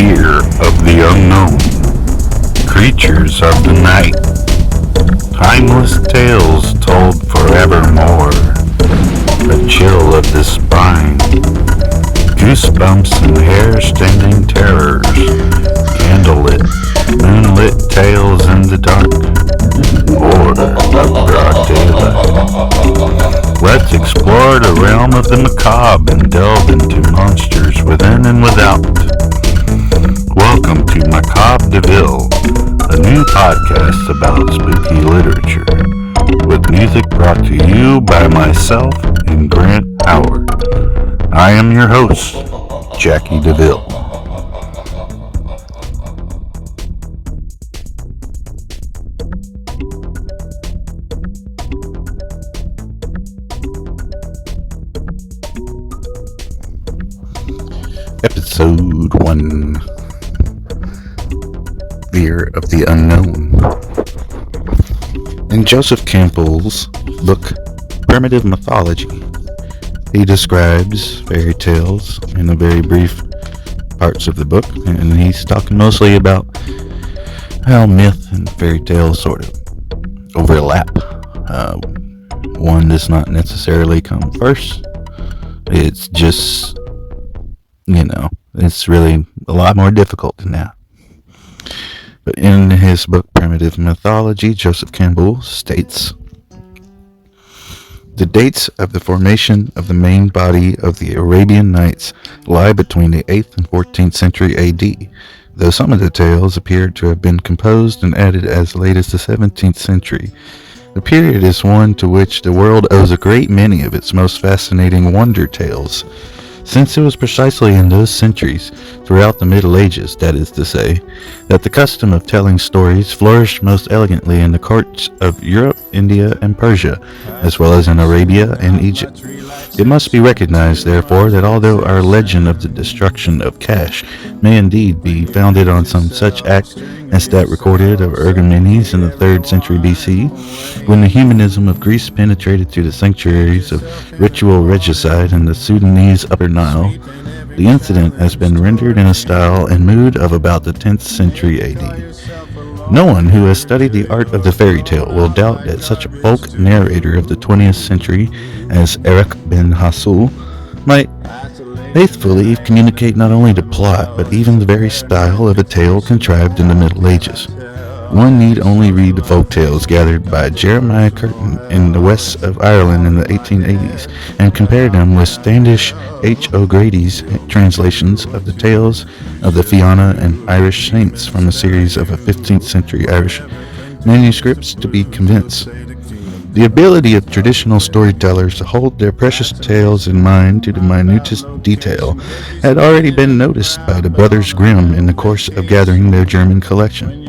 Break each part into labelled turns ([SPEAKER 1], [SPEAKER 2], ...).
[SPEAKER 1] fear of the unknown, creatures of the night, timeless tales told forevermore, a chill of the spine, goosebumps and hair-standing terrors, candlelit, moonlit tales in the dark, or of broad daylight. Let's explore the realm of the macabre and delve into monsters within and without. Welcome to Macabre DeVille, a new podcast about spooky literature, with music brought to you by myself and Grant Howard. I am your host, Jackie DeVille. Episode 1, Fear of the Unknown. In Joseph Campbell's book, Primitive Mythology, he describes fairy tales in the very brief parts of the book, and he's talking mostly about how myth and fairy tales sort of overlap. One does not necessarily come first. It's just, it's really a lot more difficult than that. But in his book, Primitive Mythology, Joseph Campbell states, the dates of the formation of the main body of the Arabian Nights lie between the 8th and 14th century AD, though some of the tales appear to have been composed and added as late as the 17th century. The period is one to which the world owes a great many of its most fascinating wonder tales, since it was precisely in those centuries, throughout the Middle Ages, that is to say, that the custom of telling stories flourished most elegantly in the courts of Europe, India, and Persia, as well as in Arabia and Egypt. It must be recognized, therefore, that although our legend of the destruction of Cash may indeed be founded on some such act as that recorded of Ergomenes in the 3rd century BC, when the humanism of Greece penetrated to the sanctuaries of ritual regicide in the Sudanese Upper Nile, the incident has been rendered in a style and mood of about the 10th century AD. No one who has studied the art of the fairy tale will doubt that such a folk narrator of the 20th century as Eric Ben Hassul might faithfully communicate not only the plot, but even the very style of a tale contrived in the Middle Ages. One need only read the folk tales gathered by Jeremiah Curtin in the west of Ireland in the 1880s and compare them with Standish H. O'Grady's translations of the tales of the Fianna and Irish Saints from a series of 15th century Irish manuscripts to be convinced. The ability of traditional storytellers to hold their precious tales in mind to the minutest detail had already been noticed by the Brothers Grimm in the course of gathering their German collection.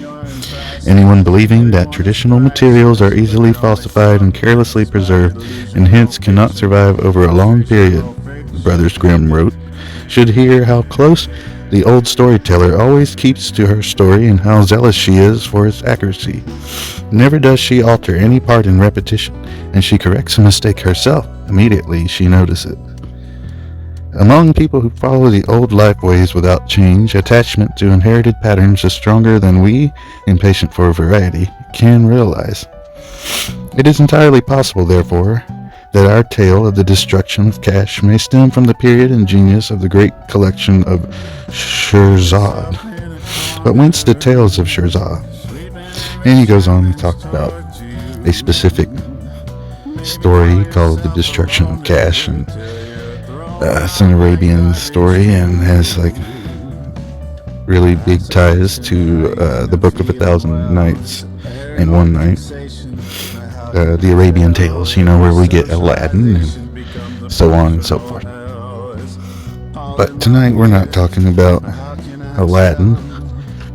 [SPEAKER 1] Anyone believing that traditional materials are easily falsified and carelessly preserved and hence cannot survive over a long period, the Brothers Grimm wrote, should hear how close the old storyteller always keeps to her story and how zealous she is for its accuracy. Never does she alter any part in repetition, and she corrects a mistake herself immediately she notices it. Among people who follow the old life ways without change, attachment to inherited patterns is stronger than we, impatient for variety, can realize. It is entirely possible, therefore, that our tale of the destruction of Cash may stem from the period and genius of the great collection of Scheherazade. But whence the tales of Scheherazade? And he goes on to talk about a specific story called The Destruction of Cash, and it's an Arabian story and has really big ties to the Book of 1,000 Nights and One Night, the Arabian Tales, where we get Aladdin and so on and so forth. But tonight we're not talking about Aladdin,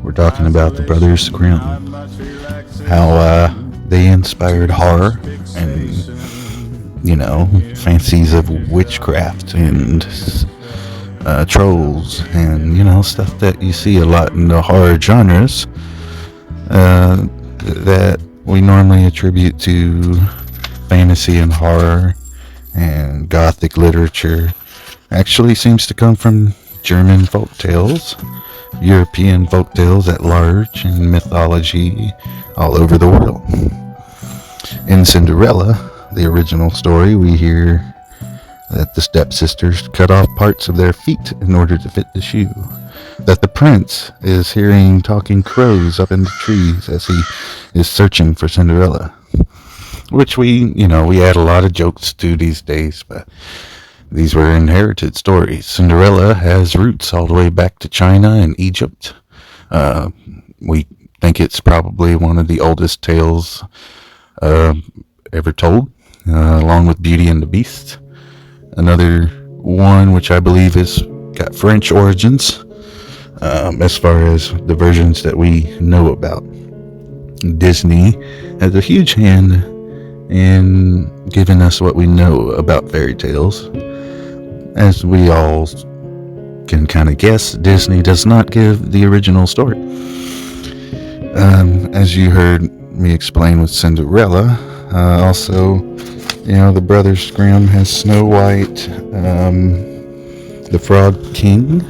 [SPEAKER 1] we're talking about the Brothers Grimm, how they inspired horror and fancies of witchcraft and trolls and, stuff that you see a lot in the horror genres that we normally attribute to fantasy and horror and Gothic literature actually seems to come from German folk tales European folktales at large, and mythology all over the world. In Cinderella, the original story, we hear that the stepsisters cut off parts of their feet in order to fit the shoe. That the prince is hearing talking crows up in the trees as he is searching for Cinderella. Which we add a lot of jokes to these days, but these were inherited stories. Cinderella has roots all the way back to China and Egypt. We think it's probably one of the oldest tales ever told, along with Beauty and the Beast. Another one which I believe has got French origins, as far as the versions that we know about. Disney has a huge hand in giving us what we know about fairy tales. As we all can kind of guess, Disney does not give the original story. As you heard me explain with Cinderella, also, the Brothers Grimm has Snow White, the Frog King,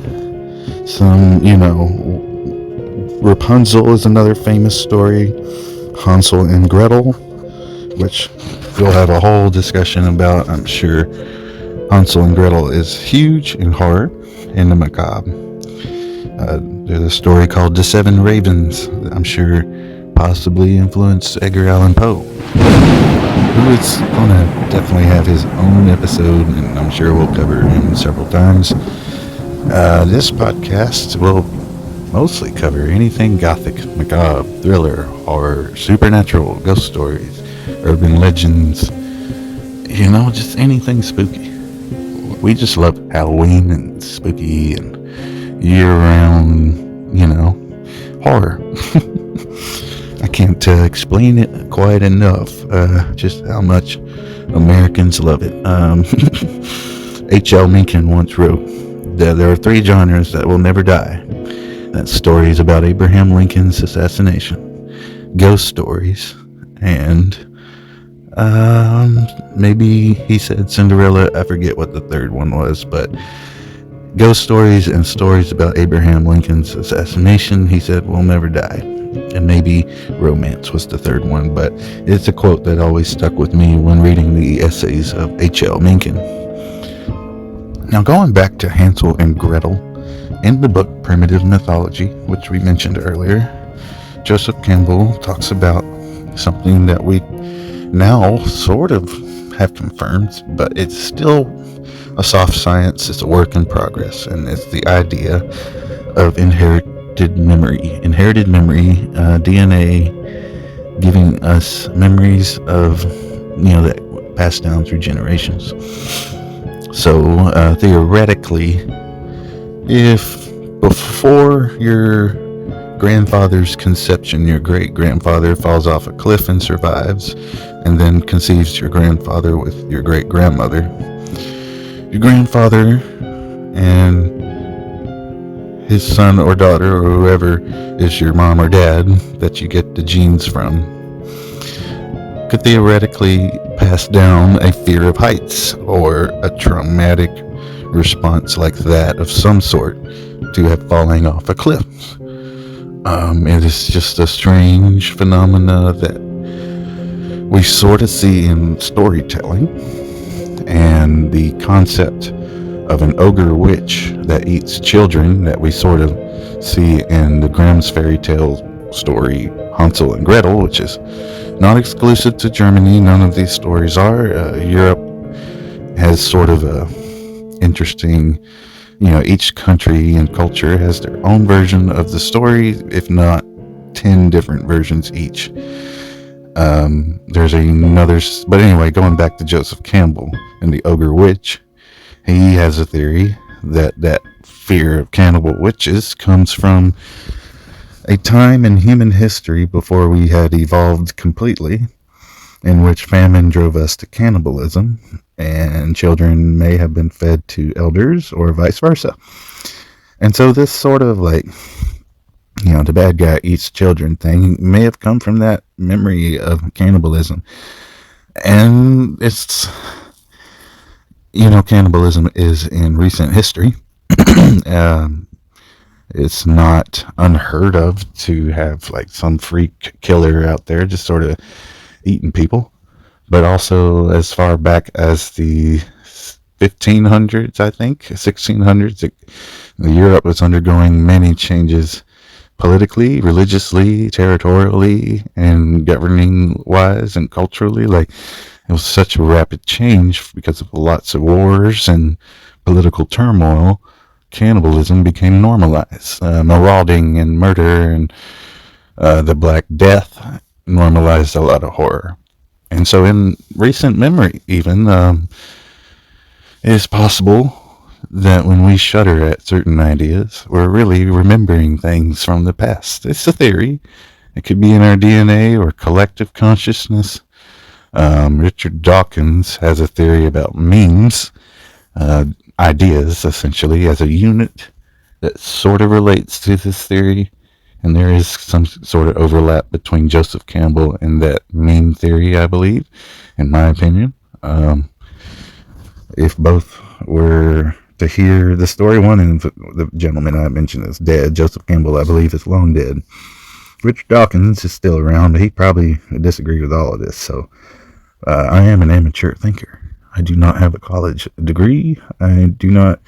[SPEAKER 1] Rapunzel is another famous story, Hansel and Gretel, which we'll have a whole discussion about, I'm sure. Hansel and Gretel is huge in horror and the macabre. There's a story called The Seven Ravens that I'm sure possibly influenced Edgar Allan Poe, who is going to definitely have his own episode, and I'm sure we'll cover him several times. This podcast will mostly cover anything gothic, macabre, thriller, horror, supernatural, ghost stories, urban legends, just anything spooky. We just love Halloween and spooky and year-round, horror. I can't explain it quite enough, just how much Americans love it. H.L. Mencken once wrote that there are 3 genres that will never die. That's stories about Abraham Lincoln's assassination, ghost stories, and maybe he said Cinderella. I forget what the third one was, but ghost stories and stories about Abraham Lincoln's assassination, he said, will never die. And maybe romance was the third one, but it's a quote that always stuck with me when reading the essays of H.L. Mencken. Now, going back to Hansel and Gretel, in the book Primitive Mythology, which we mentioned earlier, Joseph Campbell talks about something that we now sort of have confirmed, but it's still a soft science. It's a work in progress, and it's the idea of inherited memory, DNA giving us memories of, that passed down through generations. So theoretically, if before your grandfather's conception, your great-grandfather falls off a cliff and survives, and then conceives your grandfather with your great-grandmother, your grandfather and his son or daughter, or whoever is your mom or dad that you get the genes from, could theoretically pass down a fear of heights or a traumatic response like that of some sort to have falling off a cliff. It is just a strange phenomena that we sort of see in storytelling, and the concept of an ogre witch that eats children that we sort of see in the Grimm's fairy tale story Hansel and Gretel, which is not exclusive to Germany. None of these stories are. Europe has sort of a interesting, each country and culture has their own version of the story, if not 10 different versions each. There's another, but anyway, going back to Joseph Campbell and the ogre witch, he has a theory that fear of cannibal witches comes from a time in human history before we had evolved completely, in which famine drove us to cannibalism, and children may have been fed to elders or vice versa. And so this sort of the bad guy eats children thing may have come from that memory of cannibalism. And it's, cannibalism is in recent history. It's not unheard of to have like some freak killer out there just sort of eating people. But also as far back as the 1500s, I think, 1600s, Europe was undergoing many changes politically, religiously, territorially, and governing wise and culturally. Like, it was such a rapid change because of lots of wars and political turmoil. Cannibalism became normalized. Marauding and murder and the Black Death normalized a lot of horror. And so, in recent memory, even, it is possible that when we shudder at certain ideas, we're really remembering things from the past. It's a theory. It could be in our DNA or collective consciousness. Richard Dawkins has a theory about memes, ideas, essentially, as a unit that sort of relates to this theory. And there is some sort of overlap between Joseph Campbell and that meme theory, I believe, in my opinion. If both were to hear the story, one of the gentleman I mentioned is dead. Joseph Campbell, I believe, is long dead. Richard Dawkins is still around, but he probably would disagree with all of this. So I am an amateur thinker. I do not have a college degree. I do not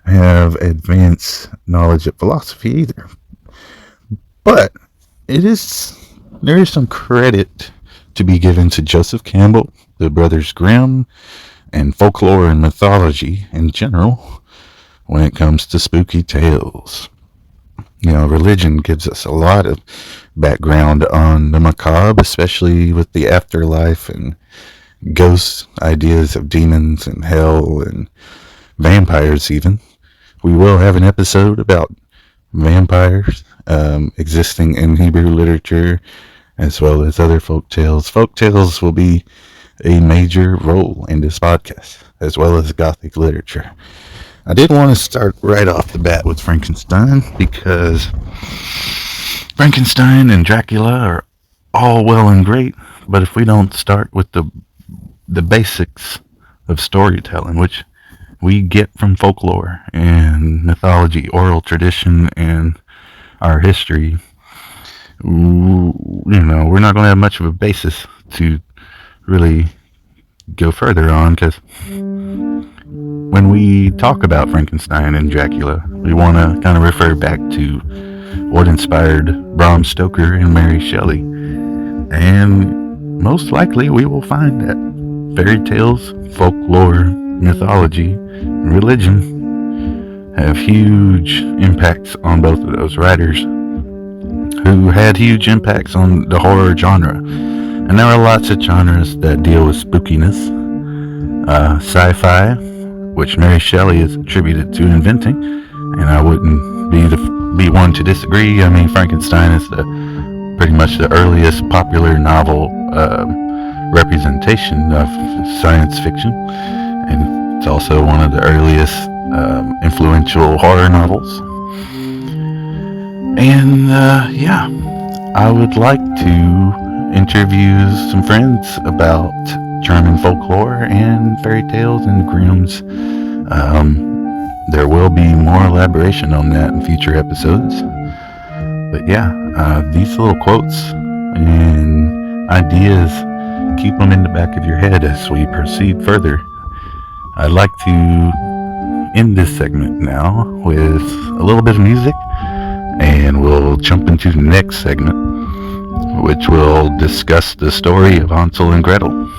[SPEAKER 1] have advanced knowledge of philosophy either. But there is some credit to be given to Joseph Campbell, the Brothers Grimm, and folklore and mythology in general when it comes to spooky tales. You know, religion gives us a lot of background on the macabre, especially with the afterlife and ghost ideas of demons and hell and vampires even. We will have an episode about vampires existing in Hebrew literature as well as other folk tales. Folk tales will be a major role in this podcast, as well as Gothic literature. I did want to start right off the bat with Frankenstein, because Frankenstein and Dracula are all well and great, but if we don't start with the basics of storytelling, which we get from folklore and mythology, oral tradition, and our history, we're not going to have much of a basis to really go further on, because when we talk about Frankenstein and Dracula, we want to kind of refer back to what inspired Bram Stoker and Mary Shelley. And most likely we will find that fairy tales, folklore, mythology, and religion have huge impacts on both of those writers, who had huge impacts on the horror genre. And there are lots of genres that deal with spookiness. Sci-fi, which Mary Shelley is attributed to inventing, and I wouldn't be one to disagree. I mean, Frankenstein is pretty much the earliest popular novel representation of science fiction, and it's also one of the earliest influential horror novels. And I would like to interview some friends about German folklore and fairy tales and Grimm's. There will be more elaboration on that in future episodes. But these little quotes and ideas, keep them in the back of your head as we proceed further. I'd like to end this segment now with a little bit of music, and we'll jump into the next segment, which will discuss the story of Hansel and Gretel.